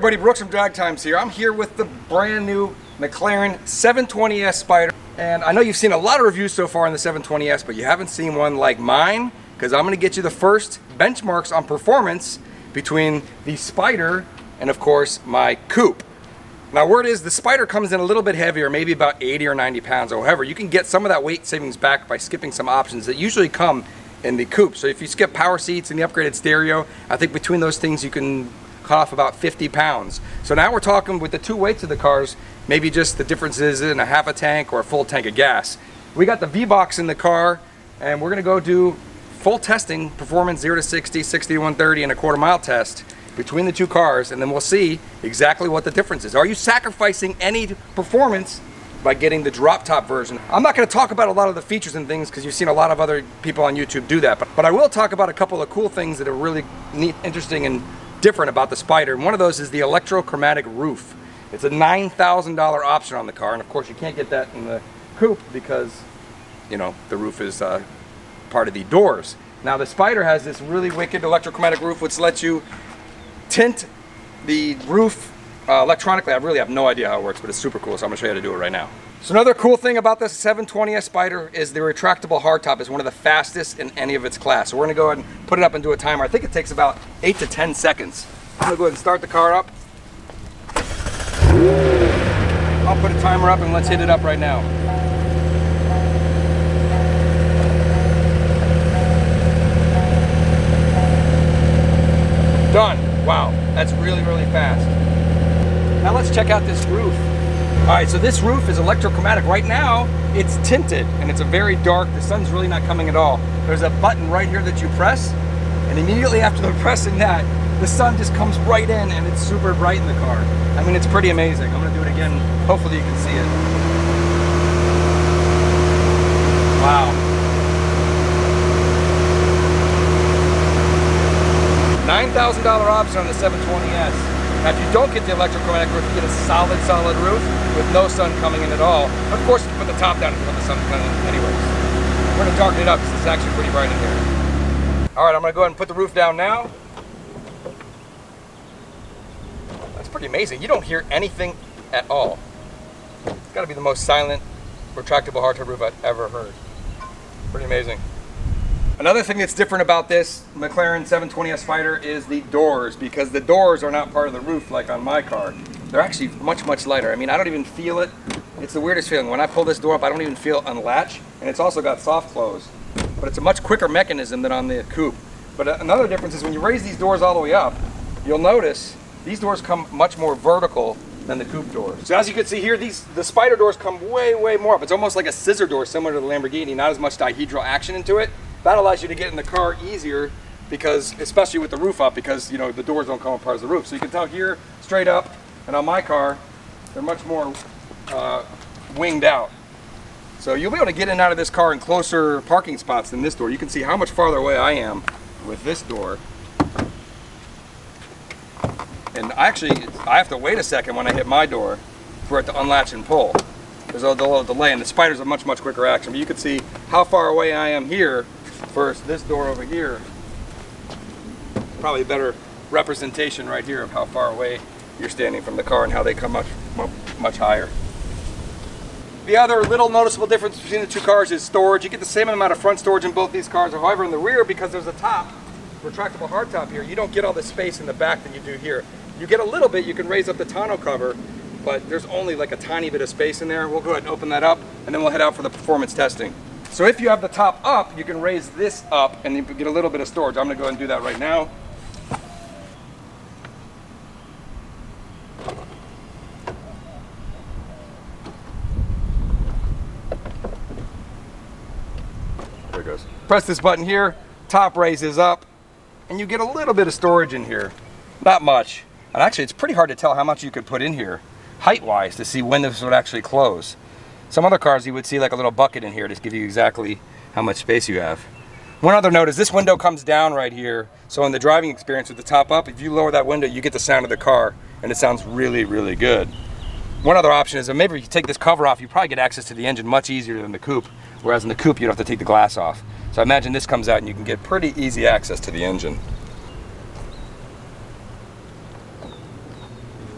everybody, Brooks from Drag Times here. I'm here with the brand new McLaren 720S Spider. And I know you've seen a lot of reviews so far on the 720S, but you haven't seen one like mine, because I'm going to get you the first benchmarks on performance between the Spider and, of course, my Coupe. Now, word is the Spider comes in a little bit heavier, maybe about 80 or 90 pounds. However, you can get some of that weight savings back by skipping some options that usually come in the Coupe. So if you skip power seats and the upgraded stereo, I think between those things you can cut off about 50 pounds. So now we're talking with the two weights of the cars, maybe just the differences in a half a tank or a full tank of gas. We got the VBOX in the car, and we're gonna go do full testing, performance 0 to 60, 60 to 130, and a quarter mile test between the two cars, and then we'll see exactly what the difference is. Are you sacrificing any performance by getting the drop top version? I'm not going to talk about a lot of the features and things because you've seen a lot of other people on YouTube do that, but I will talk about a couple of cool things that are really neat, interesting, and different about the Spider. And one of those is the Electrochromatic Roof. It's a $9,000 option on the car, and of course you can't get that in the Coupe because, you know, the roof is part of the doors. Now the Spider has this really wicked electrochromatic roof which lets you tint the roof electronically. I really have no idea how it works, but it's super cool, so I'm going to show you how to do it right now. So another cool thing about this 720S Spider is the retractable hardtop is one of the fastest in any of its class. So we're going to go ahead and put it up and do a timer. I think it takes about 8 to 10 seconds. I'm going to go ahead and start the car up. I'll put a timer up and let's hit it up right now. Done. Wow, that's really, really fast. Now let's check out this roof. All right, so this roof is electrochromatic. Right now, it's tinted and it's a very dark, the sun's really not coming at all. There's a button right here that you press, and immediately after the pressing that, the sun just comes right in and it's super bright in the car. I mean, it's pretty amazing. I'm gonna do it again. Hopefully you can see it. Wow. $9,000 option on the 720S. Now, if you don't get the electrochromatic roof, you get a solid roof with no sun coming in at all. Of course, you put the top down if you want the sun coming in anyways. We're gonna darken it up because it's actually pretty bright in here. All right, I'm gonna go ahead and put the roof down now. That's pretty amazing. You don't hear anything at all. It's gotta be the most silent retractable hardtop roof I've ever heard. Pretty amazing. Another thing that's different about this McLaren 720S Spider is the doors, because the doors are not part of the roof like on my car. They're actually much, much lighter. I mean, I don't even feel it. It's the weirdest feeling. When I pull this door up, I don't even feel unlatch, and it's also got soft close. But it's a much quicker mechanism than on the Coupe. But another difference is when you raise these doors all the way up, you'll notice these doors come much more vertical than the Coupe doors. So as you can see here, the Spider doors come way, way more up. It's almost like a scissor door similar to the Lamborghini, not as much dihedral action into it. That allows you to get in the car easier because, especially with the roof up, because, you know, the doors don't come apart as the roof. So you can tell here, straight up, and on my car, they're much more winged out. So you'll be able to get in and out of this car in closer parking spots than this door. You can see how much farther away I am with this door. And actually, I have to wait a second when I hit my door for it to unlatch and pull. There's a little delay, and the Spider's a much, much quicker action. But you can see how far away I am here versus this door over here. Probably a better representation right here of how far away you're standing from the car and how they come much higher. The other little noticeable difference between the two cars is storage. You get the same amount of front storage in both these cars. However, in the rear, because there's a top, retractable hardtop here, you don't get all the space in the back that you do here. You get a little bit. You can raise up the tonneau cover, but there's only like a tiny bit of space in there. We'll go ahead and open that up, and then we'll head out for the performance testing. So if you have the top up, you can raise this up and you get a little bit of storage. I'm gonna go ahead and do that right now. There it goes. Press this button here, top raises up, and you get a little bit of storage in here. Not much. And actually, it's pretty hard to tell how much you could put in here, height-wise, to see when this would actually close. Some other cars, you would see like a little bucket in here to give you exactly how much space you have. One other note is this window comes down right here. So in the driving experience with the top up, if you lower that window, you get the sound of the car, and it sounds really, really good. One other option is that maybe if you take this cover off, you probably get access to the engine much easier than the Coupe, whereas in the Coupe, you don't have to take the glass off. So I imagine this comes out and you can get pretty easy access to the engine.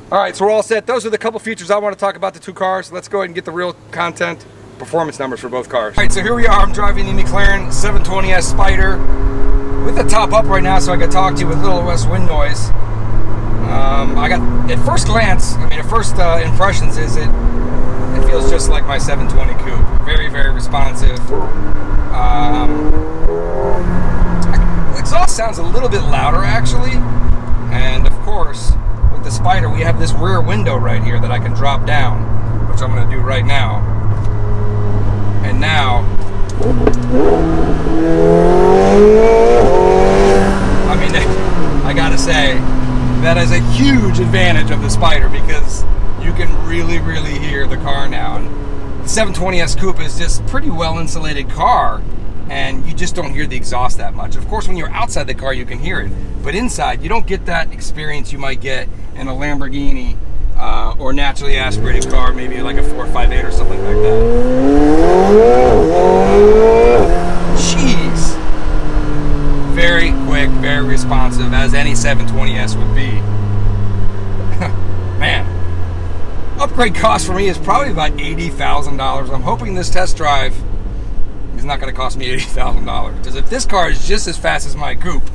All right, so we're all set. Those are the couple features I want to talk about the two cars. Let's go ahead and get the real content, performance numbers for both cars. All right, so here we are. I'm driving the McLaren 720S Spider with the top up right now so I can talk to you with a little less wind noise. I got, at first glance, I mean, at first impressions is it feels just like my 720 Coupe. Very, very responsive. The exhaust sounds a little bit louder, actually. And, of course, with the Spider, we have this rear window right here that I can drop down, which I'm going to do right now. And now, I mean, I gotta say, that is a huge advantage of the Spider because you can really, really hear the car now. And the 720S Coupe is just a pretty well insulated car, and you just don't hear the exhaust that much. Of course, when you're outside the car, you can hear it, but inside, you don't get that experience you might get in a Lamborghini or naturally aspirated car, maybe like a 458 or something like that. Jeez. Very quick, very responsive, as any 720S would be. Man. Upgrade cost for me is probably about $80,000. I'm hoping this test drive is not going to cost me $80,000. Because if this car is just as fast as my Coupe,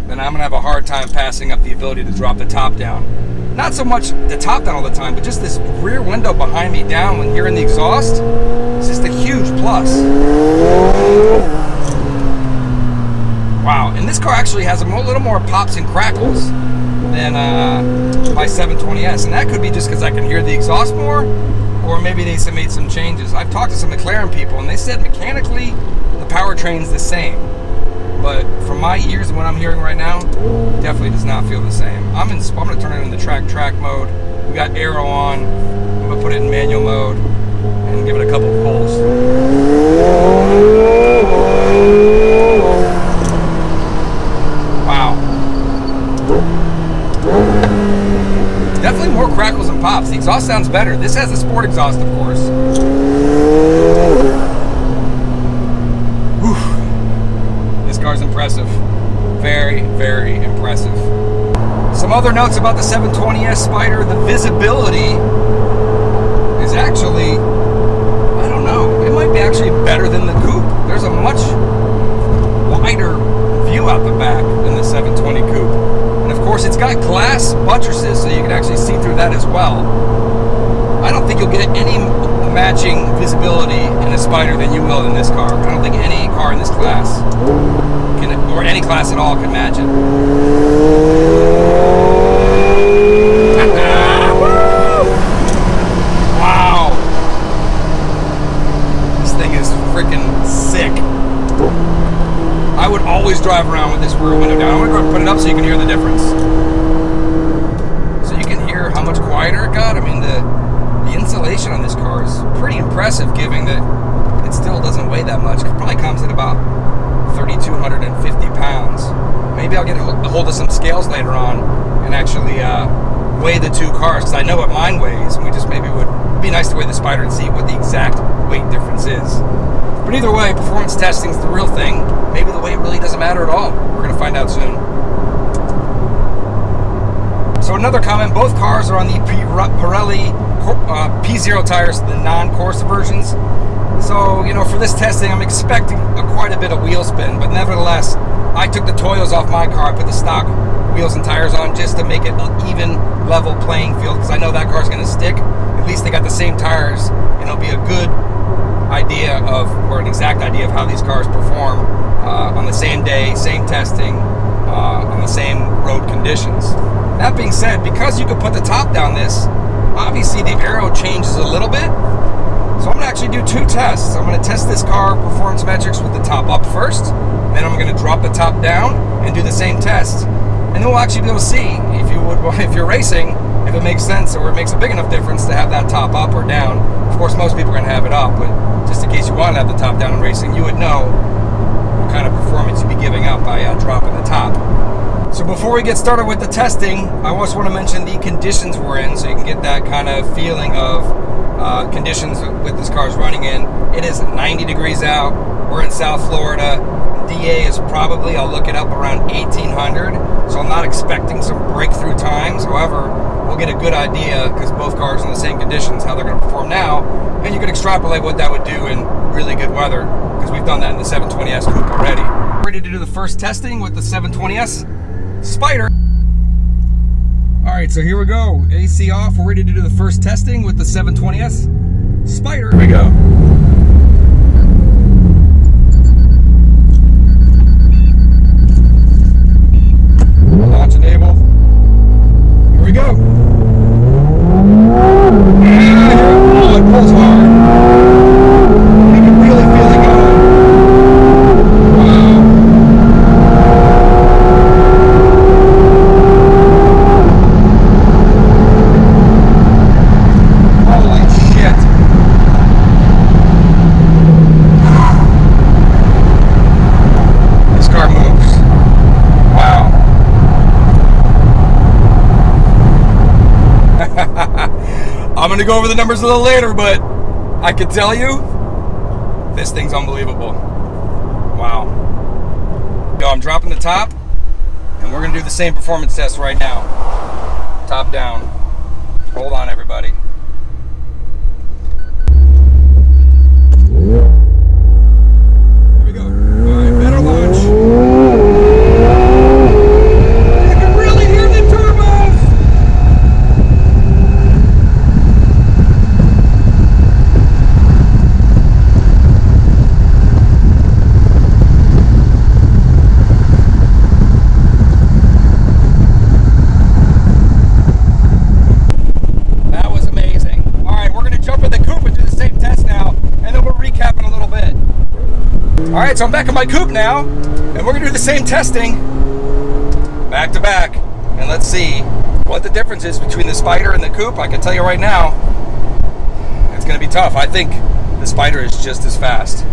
then I'm going to have a hard time passing up the ability to drop the top down. Not so much the top down all the time, but just this rear window behind me down when hearing the exhaust. It's just a huge plus. Wow, and this car actually has a little more pops and crackles than my 720S, and that could be just because I can hear the exhaust more, or maybe they made some changes. I've talked to some McLaren people, and they said mechanically the powertrain's the same, but from my ears and what I'm hearing right now, definitely does not feel the same. I'm going to turn it into track mode. We got aero on. I'm going to put it in manual mode and give it a couple of pulls. Wow. Definitely more crackles and pops. The exhaust sounds better. This has a sport exhaust, of course. Whew. This car's impressive. Very, very impressive. Some other notes about the 720S Spider. The visibility is actually, I don't know, it might be actually better than the Coupe. There's a much wider view out the back than the 720 Coupe. And of course it's got glass buttresses so you can actually see through that as well. I don't think you'll get any matching visibility in a Spider than you will in this car. I don't think any car in this class can, or any class at all, can match it. Wow! This thing is freaking sick. I would always drive around with this rear window down. I'm going to go and put it up so you can hear the difference. So you can hear how much quieter it got. I mean, the insulation on this car is pretty impressive, given that it still doesn't weigh that much. It probably comes at about 3,250 pounds. Maybe I'll get a hold of some scales later on and actually weigh the two cars, because I know what mine weighs, and we just maybe would be nice to weigh the Spider and see what the exact weight difference is. But either way, performance testing is the real thing. Maybe the weight really doesn't matter at all. We're going to find out soon. So another comment, both cars are on the Pirelli P0 tires, the non-Corsa versions. So, you know, for this testing, I'm expecting quite a bit of wheel spin, but nevertheless, I took the Toyos off my car, put the stock wheels and tires on just to make it an even, level playing field, because I know that car's going to stick. At least they got the same tires, and it'll be a good idea of, or an exact idea of how these cars perform on the same day, same testing, on the same road conditions. That being said, because you could put the top down this, obviously the aero changes a little bit. So I'm going to actually do two tests. I'm going to test this car performance metrics with the top up first, then I'm going to drop the top down and do the same test. And then we'll actually be able to see if you're racing, if it makes sense or it makes a big enough difference to have that top up or down. Of course, most people are going to have it up, but just in case you want to have the top down in racing, you would know what kind of performance you'd be giving up by dropping the top. So before we get started with the testing, I also want to mention the conditions we're in, so you can get that kind of feeling of conditions with this car's running in. It is 90 degrees out. We're in South Florida. DA is probably, I'll look it up, around 1800. So I'm not expecting some breakthrough times. However, we'll get a good idea, because both cars are in the same conditions, how they're going to perform now, and you can extrapolate what that would do in really good weather, because we've done that in the 720S Coupe already. Ready to do the first testing with the 720S Spider. Alright, so here we go. AC off. We're ready to do the first testing with the 720S Spider. Here we go. Launch enabled. Here we go. Oh, it pulls hard. You can really feel it going. Wow. Holy shit. This car moves. Wow. I'm going to go over the numbers a little later, but I can tell you, this thing's unbelievable. Wow. So I'm dropping the top, and we're going to do the same performance test right now. Top down. Hold on, everybody. Here we go. All right, better launch. You can really hear the turbos. Alright, so I'm back in my Coupe now, and we're going to do the same testing, back to back, and let's see what the difference is between the Spider and the Coupe. I can tell you right now, it's going to be tough. I think the Spider is just as fast.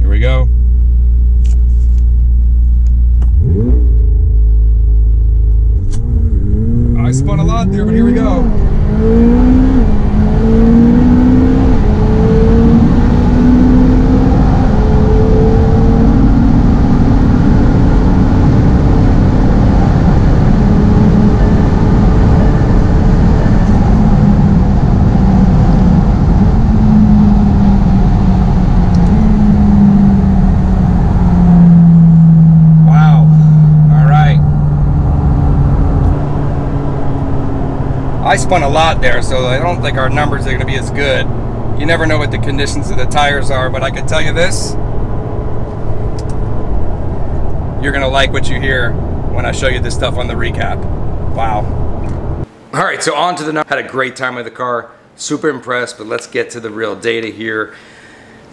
Here we go. I spun a lot there, but here we go. I spun a lot there, so I don't think our numbers are going to be as good. You never know what the conditions of the tires are, but I can tell you this. You're going to like what you hear when I show you this stuff on the recap. Wow. Alright, so on to the number. Had a great time with the car. Super impressed, but let's get to the real data here.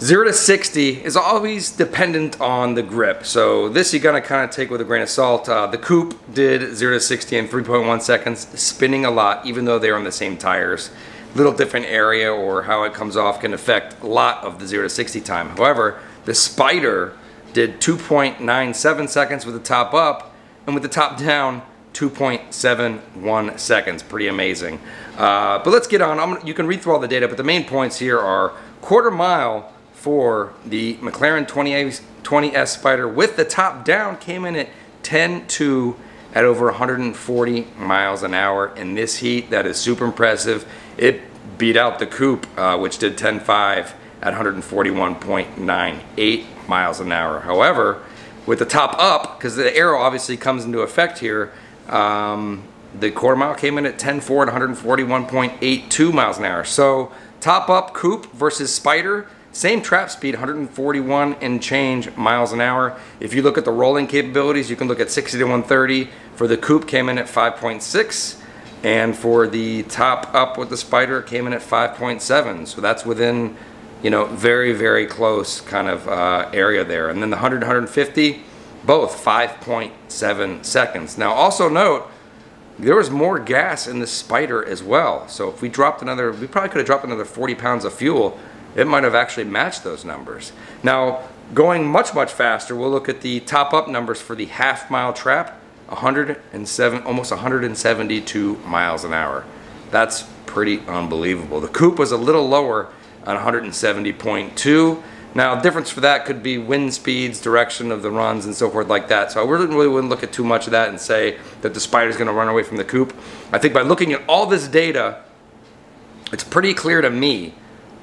0 to 60 is always dependent on the grip. So this you gotta kind of take with a grain of salt. The Coupe did 0 to 60 in 3.1 seconds, spinning a lot, even though they're on the same tires. Little different area or how it comes off can affect a lot of the 0 to 60 time. However, the Spider did 2.97 seconds with the top up, and with the top down, 2.71 seconds. Pretty amazing. But let's get on. You can read through all the data, but the main points here are quarter mile for the McLaren 20S Spider with the top down came in at 10.2 at over 140 miles an hour in this heat. That is super impressive. It beat out the Coupe, which did 10.5 at 141.98 miles an hour. However, with the top up, because the aero obviously comes into effect here, the quarter mile came in at 10.4 at 141.82 miles an hour. So top up Coupe versus Spider, same trap speed, 141 and change miles an hour. If you look at the rolling capabilities, you can look at 60 to 130. For the Coupe, came in at 5.6, and for the top up with the Spider, it came in at 5.7. So that's within, you know, very, very close kind of area there. And then the 100, 150, both 5.7 seconds. Now also note, there was more gas in the Spider as well. So if we dropped another, we probably could have dropped another 40 pounds of fuel. It might have actually matched those numbers. Now, going much, much faster, we'll look at the top up numbers for the half mile trap, 107, almost 172 miles an hour. That's pretty unbelievable. The Coupe was a little lower on 170.2. Now, the difference for that could be wind speeds, direction of the runs, and so forth like that. So I really wouldn't look at too much of that and say that the Spider's going to run away from the Coupe. I think by looking at all this data, it's pretty clear to me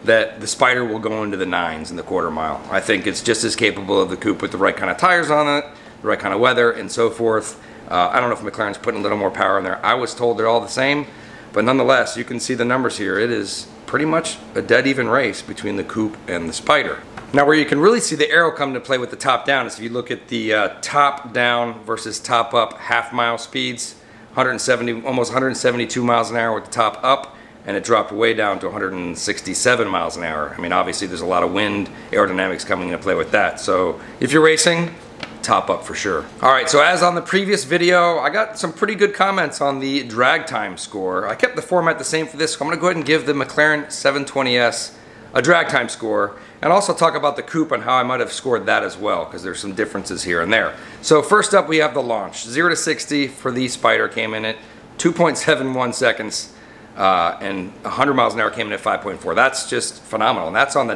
that the Spider will go into the 9s in the quarter mile. I think it's just as capable of the Coupe with the right kind of tires on it, the right kind of weather, and so forth. I don't know if McLaren's putting a little more power in there. I was told they're all the same, but nonetheless, you can see the numbers here. It is pretty much a dead even race between the Coupe and the Spider. Now, where you can really see the aero come into play with the top down is if you look at the top down versus top up half-mile speeds, almost 172 miles an hour with the top up, and it dropped way down to 167 miles an hour. I mean, obviously there's a lot of wind aerodynamics coming into play with that. So if you're racing, top up for sure. All right, so as on the previous video, I got some pretty good comments on the drag time score. I kept the format the same for this, so I'm gonna go ahead and give the McLaren 720S a drag time score, and also talk about the Coupe and how I might have scored that as well, because there's some differences here and there. So first up, we have the launch. 0 to 60 for the Spider came in at 2.71 seconds, and 100 miles an hour came in at 5.4. That's just phenomenal, and that's on the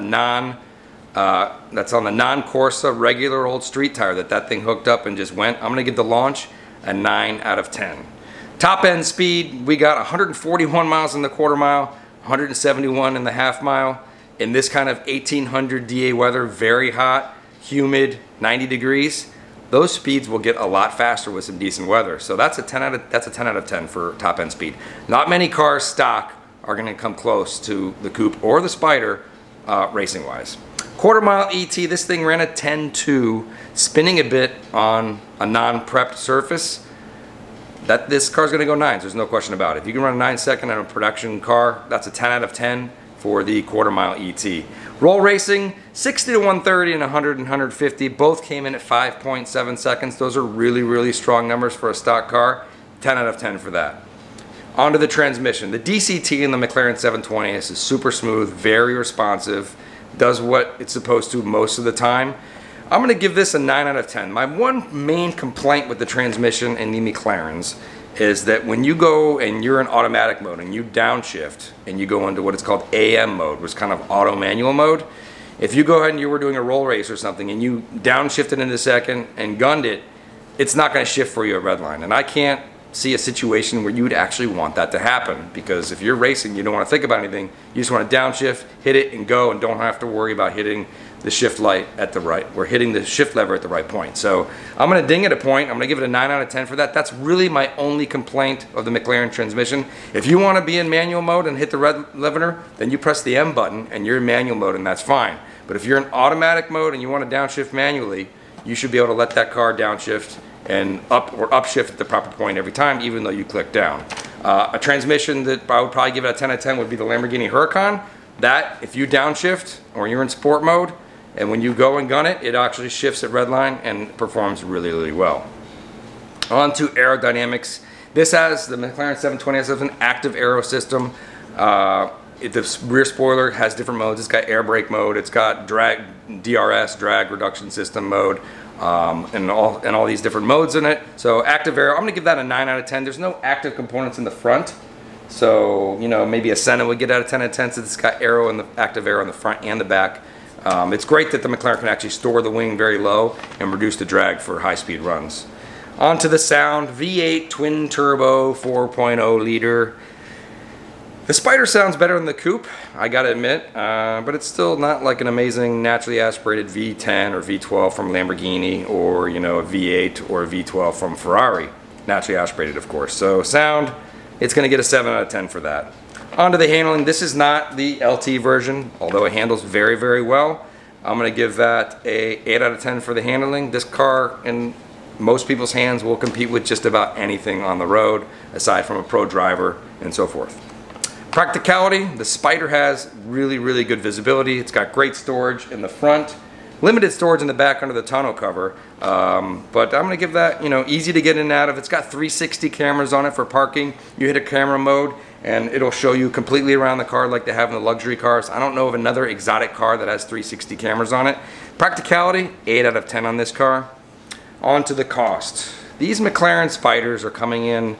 non-Corsa regular old street tire that thing hooked up and just went. I'm gonna give the launch a 9 out of 10. Top end speed, we got 141 miles in the quarter mile, 171 in the half mile. In this kind of 1800 DA weather, very hot, humid, 90 degrees, those speeds will get a lot faster with some decent weather. So that's a 10 out of 10 for top end speed. Not many cars stock are going to come close to the Coupe or the Spider racing wise. Quarter mile ET, this thing ran a 10.2, spinning a bit on a non-prepped surface. This car's going to go 9s, there's no question about it. If you can run a 9-second on a production car, that's a 10 out of 10 for the quarter mile ET. Roll racing, 60 to 130 and 100 and 150, both came in at 5.7 seconds. Those are really strong numbers for a stock car. 10 out of 10 for that. Onto the transmission. The DCT in the McLaren 720S is super smooth, very responsive, does what it's supposed to most of the time. I'm gonna give this a 9 out of 10. My one main complaint with the transmission in the McLarens is that when you go and you're in automatic mode and you downshift and you go into what is called AM mode, which is kind of auto manual mode, if you go ahead and you were doing a roll race or something and you downshifted into second and gunned it, it's not going to shift for you at redline. And I can't see a situation where you would actually want that to happen, because if you're racing, you don't want to think about anything. You just want to downshift, hit it, and go, and don't have to worry about hitting the shift light at the right, or hitting the shift lever at the right point. So I'm going to ding it a point. I'm going to give it a 9 out of 10 for that. That's really my only complaint of the McLaren transmission. If you want to be in manual mode and hit the red lever, then you press the M button and you're in manual mode, and that's fine. But if you're in automatic mode and you want to downshift manually, you should be able to let that car downshift and up or upshift at the proper point every time, even though you click down. A transmission that I would probably give it a 10 out of 10 would be the Lamborghini Huracan. That, if you downshift or you're in sport mode, and when you go and gun it, it actually shifts at redline and performs really well. On to aerodynamics. This has, the McLaren 720S has an active aero system. The rear spoiler has different modes. It's got air brake mode, it's got drag, DRS, drag reduction system mode, and all these different modes in it. So active aero, I'm gonna give that a 9 out of 10. There's no active components in the front. So, you know, maybe a Senna would get out of 10 out of 10 since it's got aero and the active aero in the front and the back. It's great that the McLaren can actually store the wing very low and reduce the drag for high-speed runs. On to the sound, V8 twin turbo 4.0 liter. The Spider sounds better than the Coupe, I gotta admit, but it's still not like an amazing naturally aspirated V10 or V12 from Lamborghini, or, you know, a V8 or a V12 from Ferrari. Naturally aspirated, of course. So sound, it's gonna get a 7 out of 10 for that. Onto the handling. This is not the LT version, although it handles very well. I'm going to give that a 8 out of 10 for the handling. This car, in most people's hands, will compete with just about anything on the road, aside from a pro driver and so forth. Practicality. The Spider has really good visibility. It's got great storage in the front, limited storage in the back under the tonneau cover, but I'm going to give that, you know, easy to get in and out of. It's got 360 cameras on it for parking. You hit a camera mode and it'll show you completely around the car like they have in the luxury cars. I don't know of another exotic car that has 360 cameras on it. Practicality, 8 out of 10 on this car. On to the cost. These McLaren Spiders are coming in,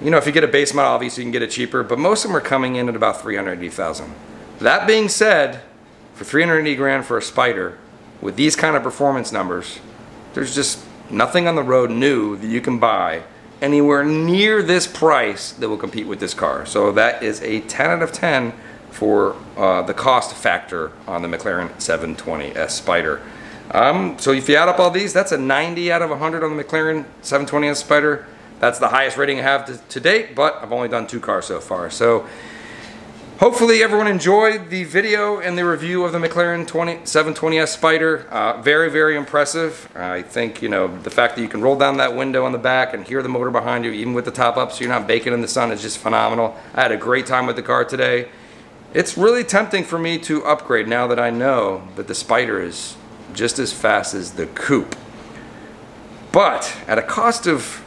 you know, if you get a base model, obviously you can get it cheaper, but most of them are coming in at about $380,000. That being said, for 380 grand for a Spider with these kind of performance numbers, there's just nothing on the road new that you can buy anywhere near this price that will compete with this car. So that is a 10 out of 10 for the cost factor on the McLaren 720S Spider. So if you add up all these, that's a 90 out of 100 on the McLaren 720S Spider. That's the highest rating I have to date, but I've only done 2 cars so far. So hopefully everyone enjoyed the video and the review of the McLaren 720S Spider. Very, very impressive. I think, you know, the fact that you can roll down that window on the back and hear the motor behind you, even with the top up, so you're not baking in the sun, is just phenomenal. I had a great time with the car today. It's really tempting for me to upgrade now that I know that the Spider is just as fast as the Coupe. But at a cost of,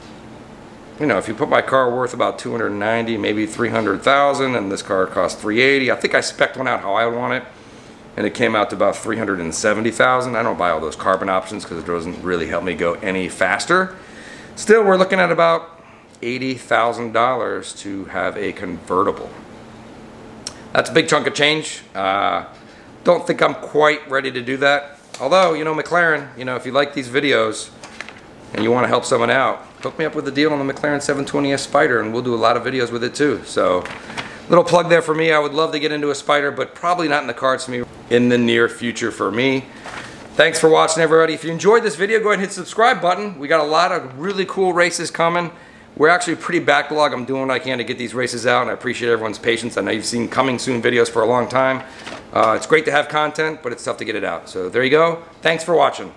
you know, if you put my car worth about 290, maybe 300,000, and this car costs 380, I think I spec'd one out how I want it, and it came out to about 370,000. I don't buy all those carbon options because it doesn't really help me go any faster. Still, we're looking at about $80,000 to have a convertible. That's a big chunk of change. Don't think I'm quite ready to do that. Although, you know, McLaren, you know, if you like these videos and you want to help someone out, hook me up with a deal on the McLaren 720S Spider and we'll do a lot of videos with it too. So, little plug there for me. I would love to get into a Spider, but probably not in the cards for me in the near future for me. Thanks for watching, everybody. If you enjoyed this video, go ahead and hit the subscribe button. We got a lot of really cool races coming. We're actually pretty backlogged. I'm doing what I can to get these races out, and I appreciate everyone's patience. I know you've seen coming soon videos for a long time. It's great to have content, but it's tough to get it out. So there you go. Thanks for watching.